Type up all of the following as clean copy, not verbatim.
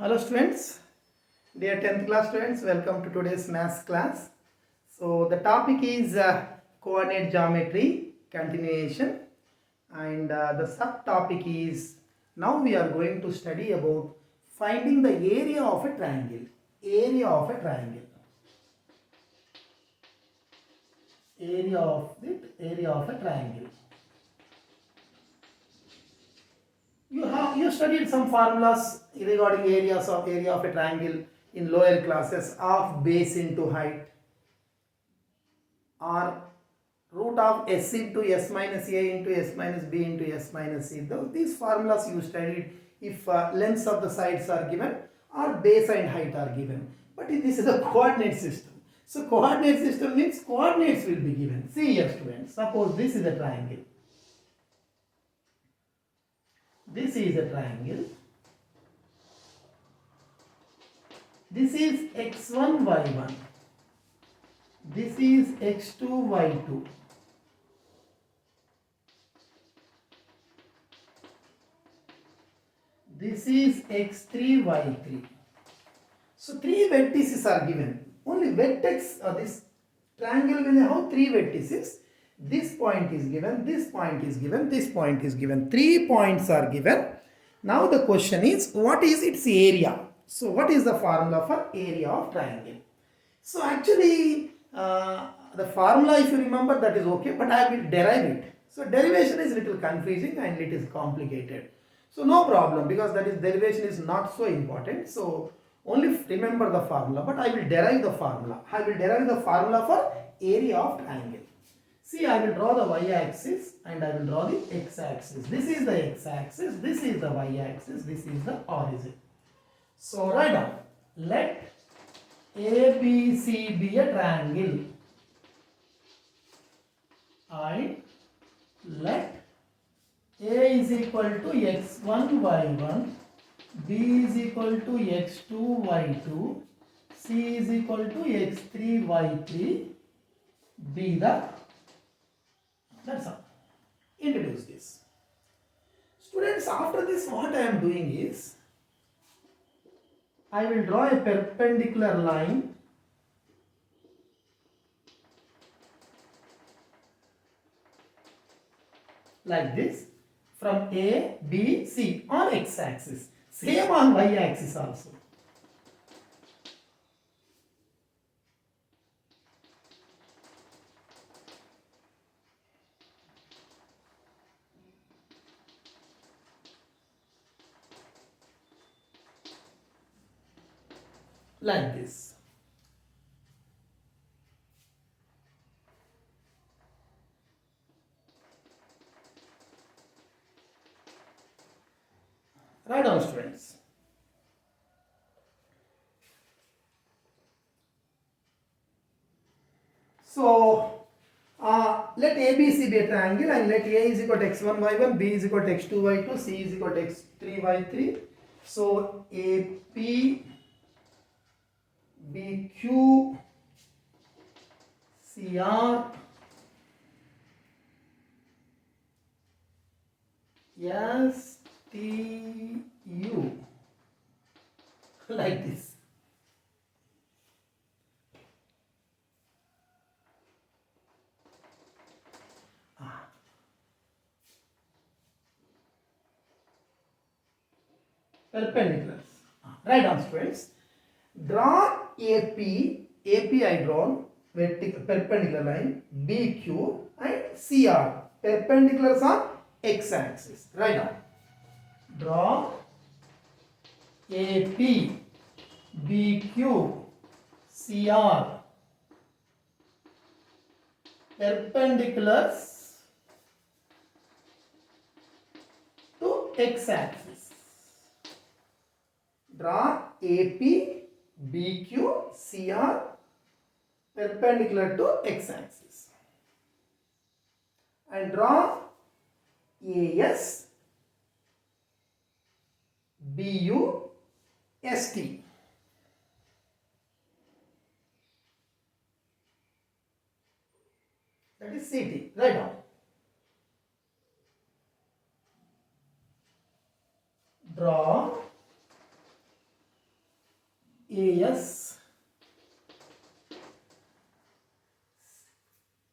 Hello students, dear 10th class students, welcome to today's maths class. So the topic is coordinate geometry continuation, and the subtopic is now we are going to study about finding the area of a triangle. Area of a triangle. Area of a triangle. You studied some formulas regarding area of a triangle in lower classes of base into height, or root of s into s minus a into s minus b into s minus c. These formulas you studied if lengths of the sides are given or base and height are given. But this is a coordinate system. So coordinate system means coordinates will be given. See here students, suppose this is a triangle. This is a triangle. This is x1, y1. This is x2, y2. This is x3, y3. So three vertices are given. Only vertex of this triangle will have three vertices. This point is given, this point is given, this point is given. 3 points are given. Now the question is, what is its area? So what is the formula for area of triangle? So actually the formula, if you remember, that is okay, but I will derive it. So derivation is little confusing and it is complicated. So no problem, because that is derivation is not so important. So only remember the formula, but I will derive the formula. I will derive the formula for area of triangle. See, I will draw the y-axis and I will draw the x-axis. This is the x-axis, this is the y-axis, this is the origin. So write down, let ABC be a triangle and let A is equal to x1, y1, B is equal to x2, y2, C is equal to x3, y3, be the, that's all. Introduce this. Students, after this what I am doing is, I will draw a perpendicular line like this from A, B, C on x-axis. Same on y-axis also. Like this. Write down, students. So let ABC be a triangle and let A is equal to x1, y1, B is equal to x2, y2, C is equal to x3, y3. So AP, BQ, CR, STU, like this. Perpendiculars. Write down, students. Draw AP I drawn vertical perpendicular line, BQ and CR. Perpendiculars on x-axis. Write down. Draw AP, BQ, CR. Perpendiculars to x-axis. Draw AP, BQ, CR perpendicular to x-axis. And draw AS, BU, ST. That is CT. Write down. Draw AS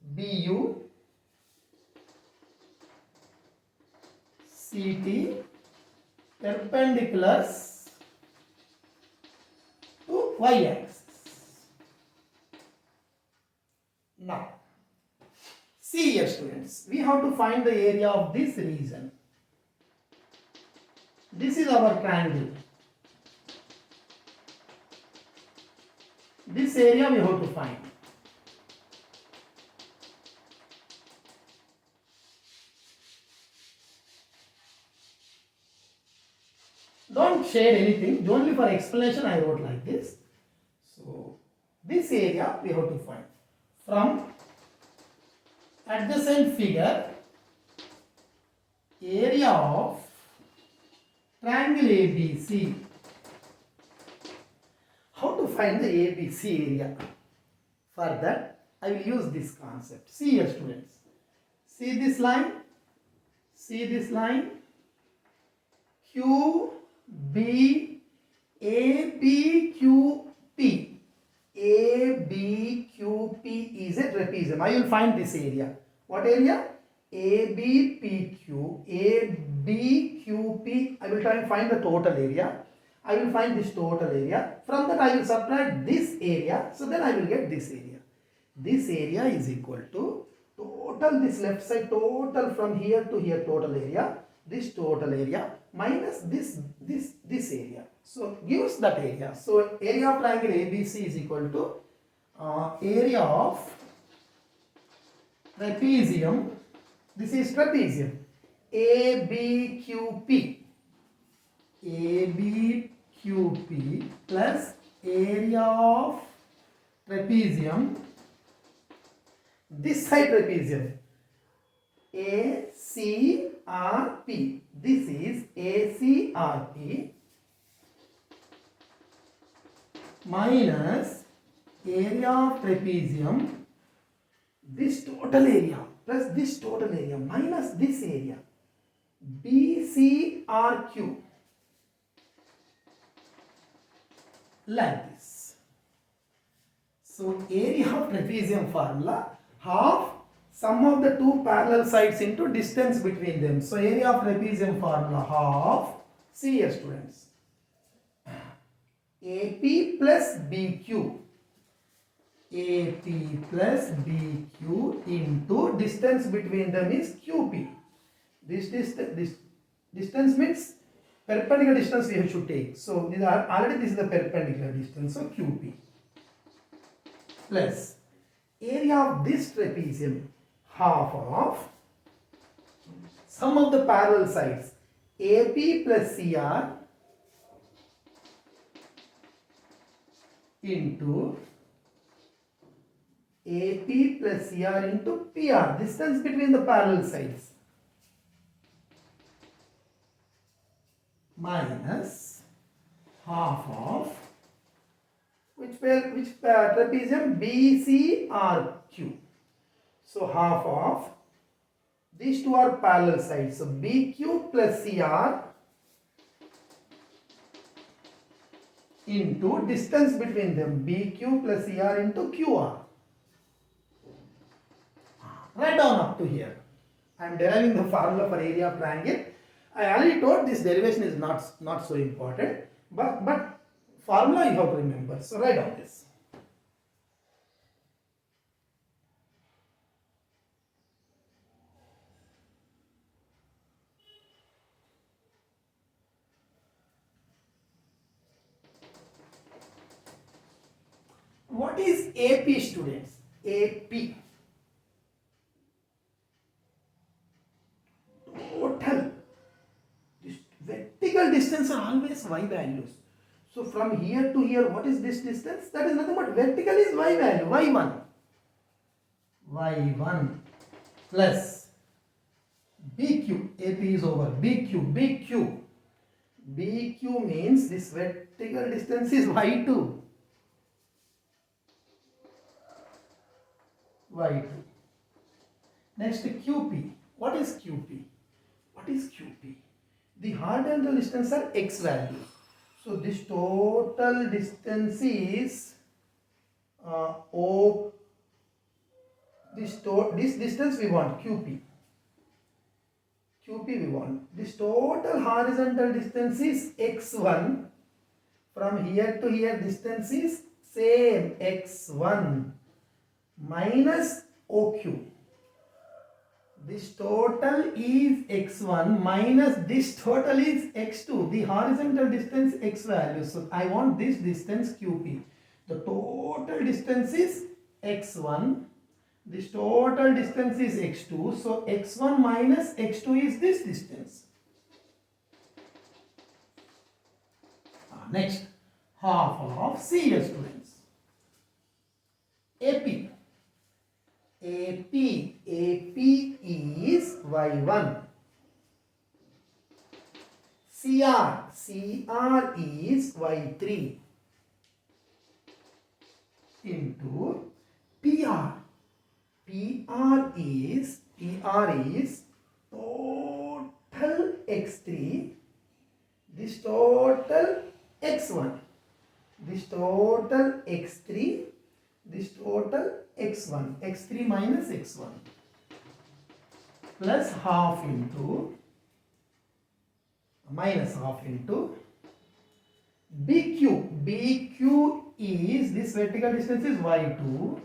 BU CT perpendiculars to y-axis. Now, see here students, we have to find the area of this region. This is our triangle. This area we have to find. Don't shade anything, only for explanation I wrote like this. So, this area we have to find. From adjacent figure, area of triangle ABC. How to find the ABC area? For that, I will use this concept. See here students. See this line? See this line? Q, B, A, B, Q, P. A, B, Q, P is a trapezium. I will find this area. What area? A, B, P, Q. A, B, Q, P. I will try and find the total area. I will find this total area. From that I will subtract this area. So then I will get this area. This area is equal to total, this left side total from here to here total area. This total area minus this area. So gives that area. So area of triangle ABC is equal to area of trapezium. This is trapezium. ABQP. ABQP plus area of trapezium. This side trapezium. ACRP. This is ACRP minus area of trapezium. This total area plus this total area minus this area. BCRQ. Like this. So area of trapezium formula, half sum of the two parallel sides into distance between them. So area of trapezium formula half, see here students, AP plus BQ. AP plus BQ into distance between them is QP. This distance means perpendicular distance we should take. So already this is the perpendicular distance, so QP plus area of this trapezium, half of sum of the parallel sides AP plus CR into AP plus CR into PR, distance between the parallel sides, minus half of which trapezium? BCRQ. So half of these two are parallel sides. So BQ plus CR into distance between them, BQ plus CR into QR. Write down up to here. I am deriving the formula for area of triangle. I already told this derivation is not so important, but formula you have to remember. So write down this. What is AP students? AP. Total. Vertical distance are always y values. So from here to here, what is this distance? That is nothing but vertical is y value, y1. y1 plus BQ, AP is over, BQ means this vertical distance is y2. y2. Next QP. What is QP? What is QP? The horizontal distance are x values. So this total distance is O. This distance we want QP. QP we want. This total horizontal distance is x1. From here to here distance is same x1 minus OQ. This total is x1 minus this total is x2. The horizontal distance x value. So I want this distance QP. The total distance is x1. This total distance is x2. So x1 minus x2 is this distance. Next, half of CS students. AP. AP is y1. CR is y3 into PR is total x3, this total x1, this total x3, this total x1, x3 minus x1 plus half into minus half into BQ is this vertical distance is y2,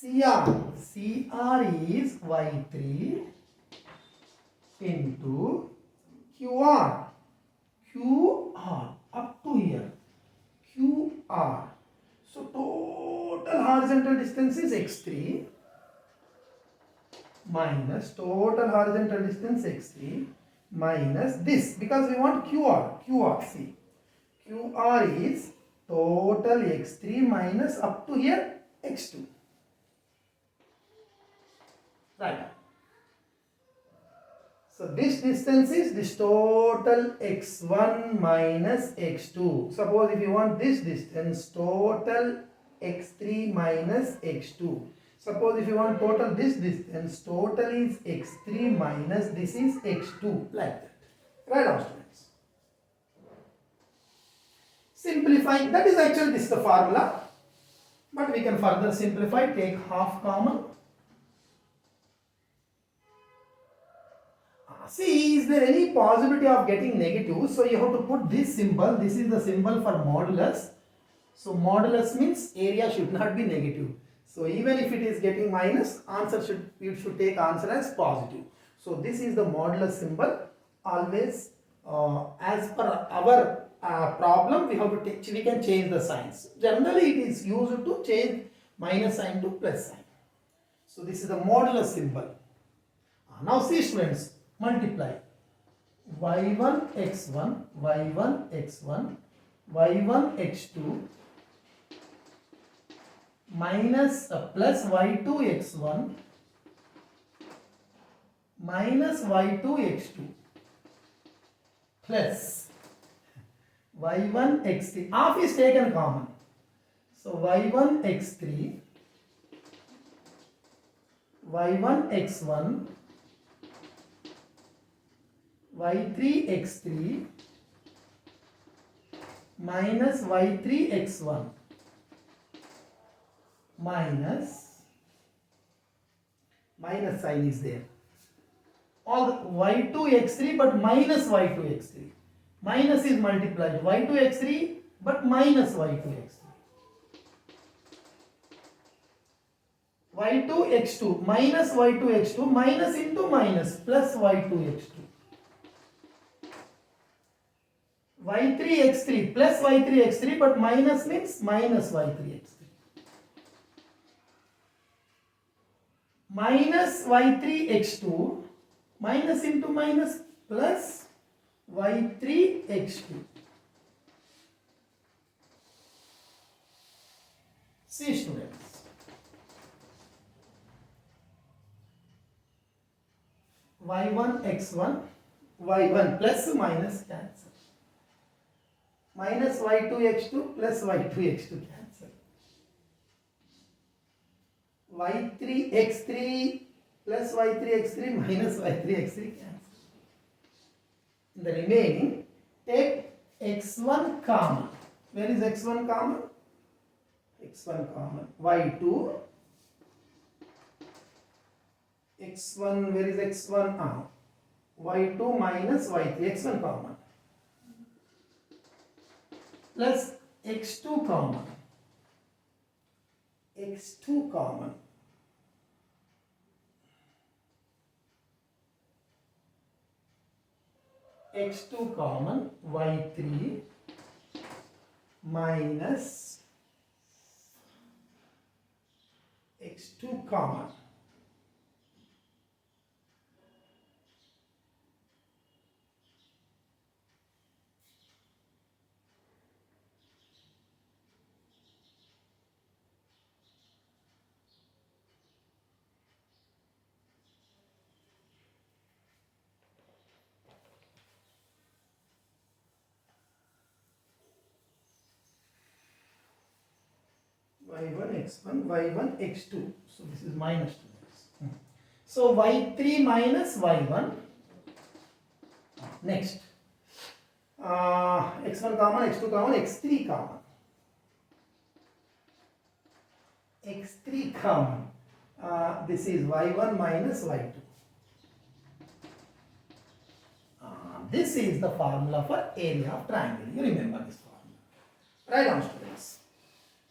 CR is y3 into QR up to here QR. So total horizontal distance is x3 minus total horizontal distance x3 minus this, because we want QR. See, QR is total x3 minus up to here x2. Right. So this distance is this total x1 minus x2. Suppose if you want this distance, total x3 minus x2. Suppose if you want total this distance, total is x3 minus this is x2, like that. Right now, students. Simplifying, that is actually this is the formula, but we can further simplify, take half common. See, is there any possibility of getting negative? So you have to put this symbol. This is the symbol for modulus. So modulus means area should not be negative. So even if it is getting minus, you should take answer as positive. So this is the modulus symbol. Always as per our problem, we have to we can change the signs. Generally it is used to change minus sign to plus sign. So this is the modulus symbol. Now see students, multiply y1 x1 x2 minus plus y2 x1 minus y2 x2 plus y1 x3. Half is taken common. So y1 x3 y1 x1 y3 x3 minus y3 x1 minus sign is there. All the y2 x3 but minus y2 x3. Minus is multiplied y2 x3 but minus y2 x3. y2 x2 minus y2 x2 minus into minus plus y2 x2. y3 x3 plus y3 x3 but minus means minus y3 x3. Minus y3 x2 minus into minus plus y3 x2. See students, y1 x1 y1 plus minus cancel. Minus y2 x2 plus y2 x2 cancel. y3 x3 plus y3 x3 minus y3 x3 cancel. The remaining Take x1 common. Where is x1 common? X1 common. Y2. X1, where is x1? Y2 minus y3, x1 common. Plus x2 common. X2 common. X2 common, y3 minus x2 common. Y1 x1, y1 x2. So this is minus 2. So y3 minus y1. Next. X1 common, x2 common, x3 common. X3 common. This is y1 minus y2. This is the formula for area of triangle. You remember this formula. Write down, students.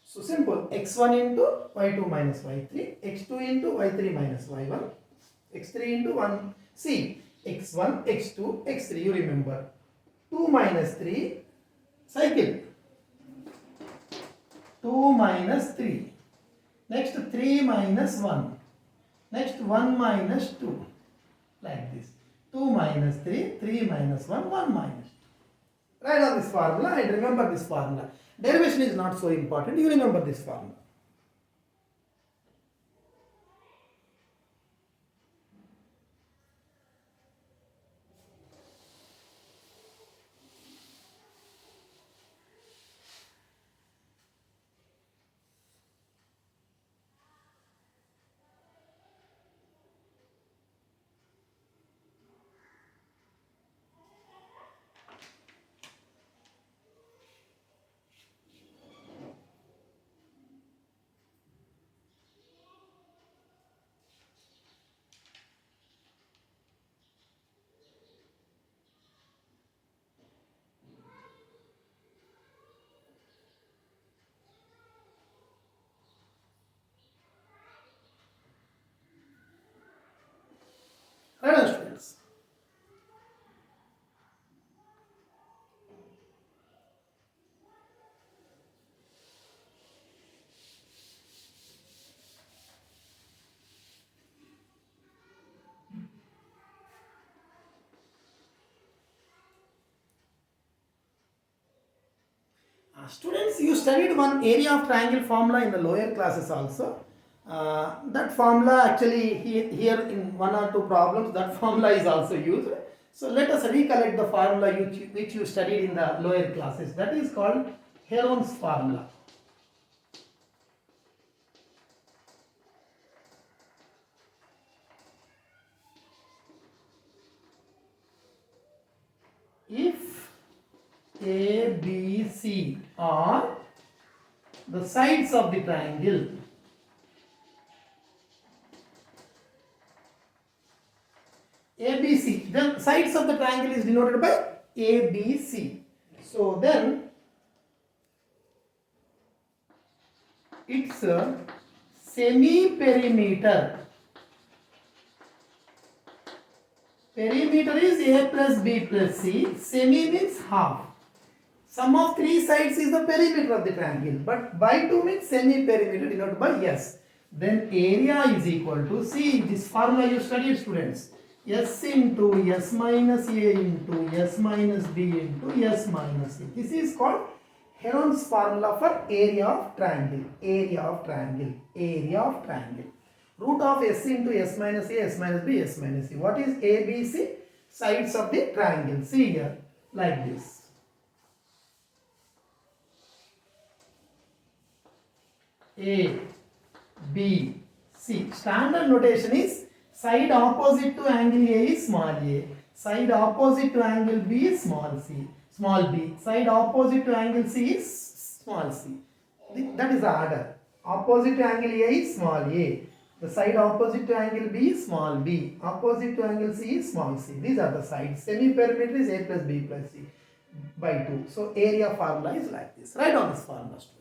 So simple, x1 into y2 minus y3, x2 into y3 minus y1, x3 into 1. See, x1, x2, x3, you remember. 2 minus 3, cycle. 2 minus 3. Next 3 minus 1. Next 1 minus 2. Like this. 2 minus 3, 3 minus 1, 1 minus 2. Write down this formula and remember this formula. Derivation is not so important. You remember this formula. Write down, students. Students, you studied one area of triangle formula in the lower classes also. That formula actually here in one or two problems that formula is also used. So let us recollect the formula which you studied in the lower classes. That is called Heron's formula. If A, B, C are the sides of the triangle, ABC, then sides of the triangle is denoted by ABC. So then its semi-perimeter. Perimeter is A plus B plus C. Semi means half. Sum of three sides is the perimeter of the triangle. But by 2 means semi-perimeter denoted by S. Then area is equal to, see this formula you studied, students. S into S minus A into S minus B into S minus C. This is called Heron's formula for area of triangle. Area of triangle. Area of triangle. Root of S into S minus A, S minus B, S minus C. What is A, B, C? Sides of the triangle. See here, like this. A, B, C. Standard notation is side opposite to angle A is small a. Side opposite to angle B is small c, small b. Side opposite to angle C is small c. That is the order. Opposite to angle A is small a. The side opposite to angle B is small b. Opposite to angle C is small c. These are the sides. Semi-perimeter is A plus B plus C by 2. So area formula is like this. Write down this formula, students.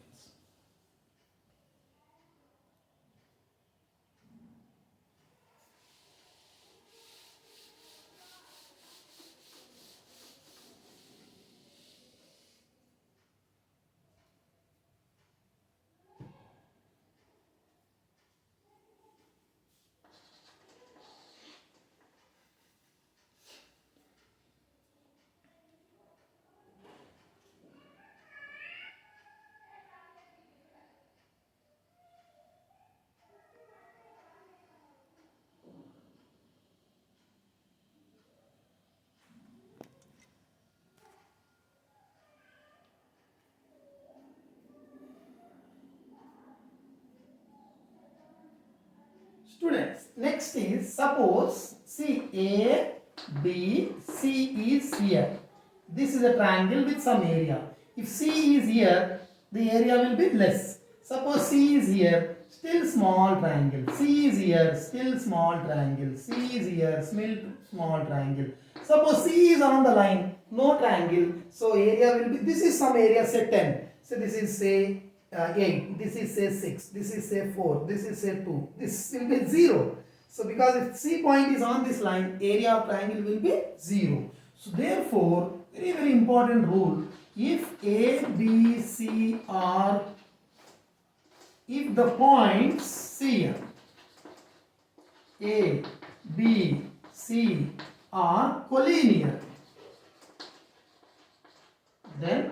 Students, next is suppose see A, B, C is here. This is a triangle with some area. If C is here, the area will be less. Suppose C is here, still small triangle. C is here, still small triangle. C is here, still small triangle. Suppose C is on the line, no triangle. So area will be, this is some area say 10. So this is say 8, this is say 6, this is say 4, this is say 2, this will be 0. So because if C point is on this line, area of triangle will be 0. So therefore, very very important rule, if A, B, C are, if the points C, A, B, C are collinear, then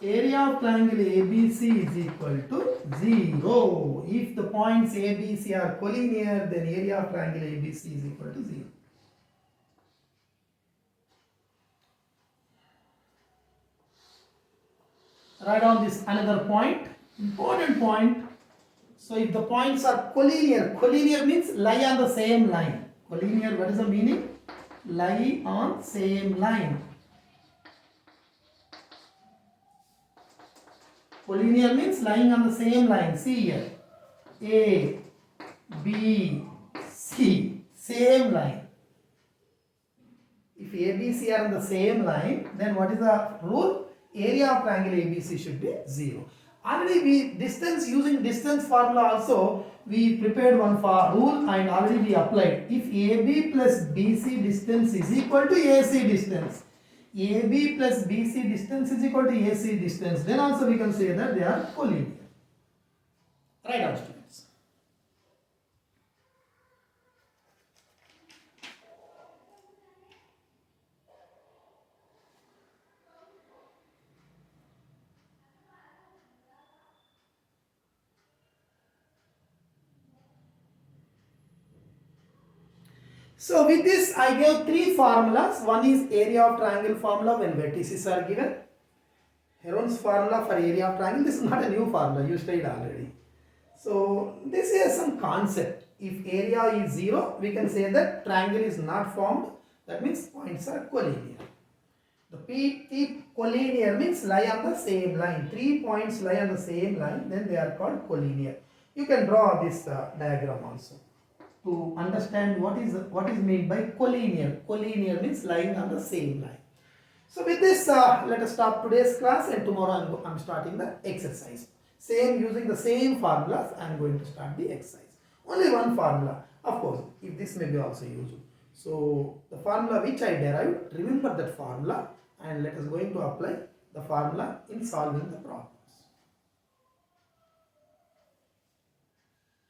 area of triangle ABC is equal to 0. If the points ABC are collinear, then area of triangle ABC is equal to 0. Write down this another point, important point. So if the points are collinear, collinear means lie on the same line. Collinear, what is the meaning? Lie on same line. Collinear means lying on the same line. See here. A, B, C. Same line. If A, B, C are on the same line, then what is the rule? Area of triangle ABC should be 0. Already we distance, using distance formula also, we prepared one for rule and already we applied. If AB plus BC distance is equal to AC distance, AB plus BC distance is equal to AC distance, then also we can say that they are collinear. Write down, students. So with this I gave three formulas. One is area of triangle formula when vertices are given. Heron's formula for area of triangle. This is not a new formula, you studied already. So this is some concept. If area is 0, we can say that triangle is not formed. That means points are collinear. The P collinear means lie on the same line. 3 points lie on the same line, then they are called collinear. You can draw this diagram also to understand what is meant by collinear. Collinear means lying on the same line. So with this, let us stop today's class, and tomorrow I am starting the exercise. Same, using the same formulas, I am going to start the exercise. Only one formula, of course, if this may be also used. So the formula which I derived, remember that formula, and let us going to apply the formula in solving the problems.